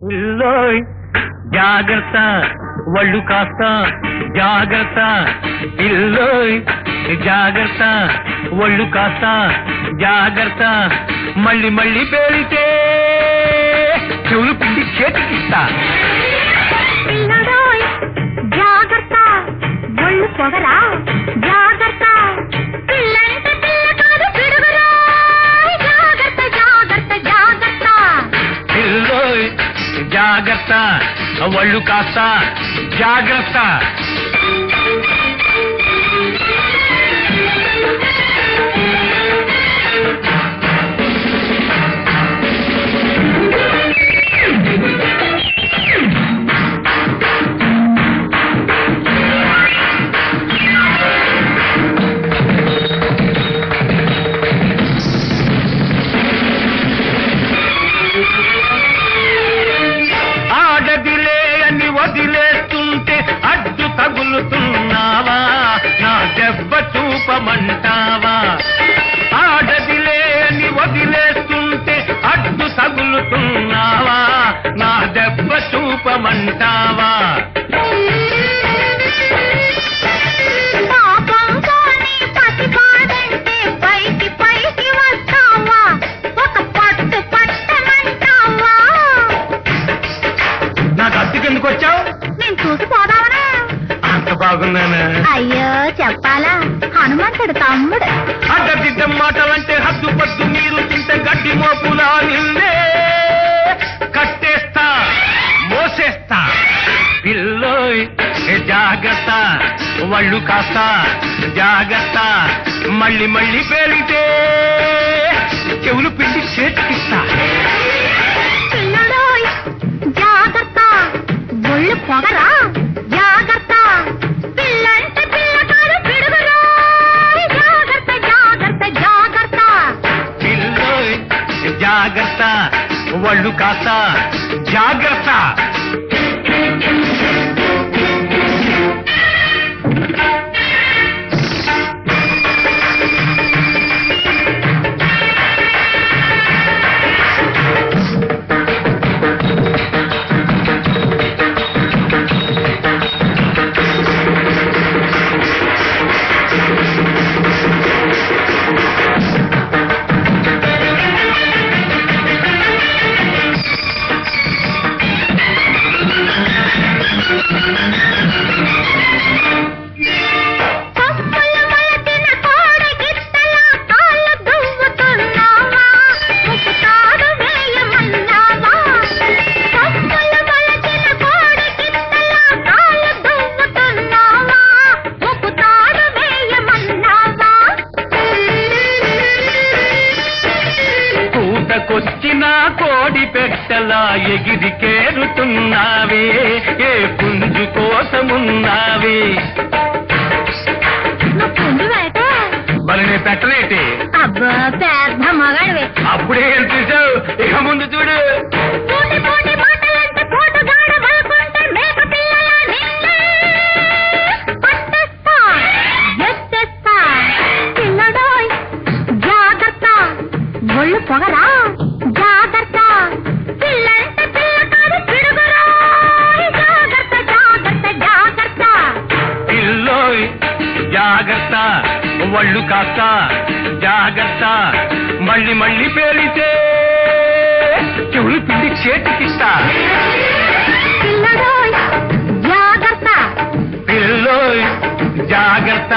పిల్లోయ్ జాగ్రత్త ఒళ్ళు కాస్త జాగ్రత్త పిల్లోయ్ జాగ్రత్త ఒళ్ళు కాస్త జాగ్రత్త మళ్ళీ మళ్ళీ పేలితే చెవులు పిండి చేతికిస్తా పిల్లడోయ్ జాగ్రత్త ఒళ్ళు పొగరా జాగ్రత్త పిల్లంటే పిల్ల కాదు పిడుగురా జాగ్రత్త జాగ్రత్త జాగ్రత్త పిల్లోయ్ జాగ్రత్త ఒళ్ళు కాస్త జాగ్రత్త ఆడదిలే అని వదిలేస్తుంటే అడ్డు తగులుతున్నావా నా దెబ్బ చూపమంటావా ఆడదిలే అని వదిలేస్తుంటే అడ్డు తగులుతున్నావా నా దెబ్బ చూపమంటావా పాపంతోనే పసిపాడంటే పైకి పైకి వస్తావా ఒక పట్టు పట్టమంటావా నాకు అద్దెకెందుకు వచ్చావు నేను చూసిపోదావనా అంత బాగున్నానా అయ్యో చెప్పాలా హనుమంతుడు తమ్ముడు అడ్డదిడ్డం మాటలంటే హద్దు పద్దు మీరు తింటే గడ్డి మోపులా నిన్నే కట్టేస్తా మోసేస్తా పిల్లోయ్ జాగ్రత్త ఒళ్ళు కాస్త జాగ్రత్త మళ్ళీ మళ్ళీ పేలితే చెవులు పిండి చేతికిస్తా పిల్లడోయ్ జాగ్రత్త ఒళ్ళు పొగరా జాగ్రత్త పిల్లంటే పిల్ల కాదు పిడుగురా జాగ్రత్త జాగ్రత్త జాగ్రత్త పిల్లోయ్ జాగ్రత్త ఒళ్ళు కాస్త జాగ్రత్త పప్పులు మొలచిన కోడగిత్తలా కాళ్ళు దువ్వుతున్నావా ముక్కుతాడు వేయమన్నావా పప్పులు మొలచిన కోడగిత్తలా కాళ్ళు దువ్వుతున్నావా ముక్కుతాడు వేయమన్నావా పూటకొచ్చిన కోడి పెట్టలా ఎగిరి కేరుతున్నావే ఏ పుంజు కోసమున్నావే నువ్వు పుంజువైతే మరి నేను పెట్టలేటి అబ్బా పెద్ద మగాడివే అప్పుడే ఏం చూసావు ఇక ముందు చూడు పోటీ పోటీ మాటలంటే పోటుగాడ వలకుంటే మేక పిల్లల నిన్నే పట్టేస్తా ఎత్తేస్తా పిల్లడోయ్ జాగ్రత్త ఒళ్ళు పొగరా జాగ్రత్త పిల్లంటే పిల్ల కాదు పిడుగురా జాగ్రత్త జాగ్రత్త జాగ్రత్త పిల్లోయ్ జాగ్రత్త ఒళ్ళు కాస్త జాగ్రత్త మళ్ళీ మళ్ళీ పేలితే చెవులు పిండి చేతికిస్తా పిల్లడోయ్ జాగ్రత్త పిల్లోయ్ జాగ్రత్త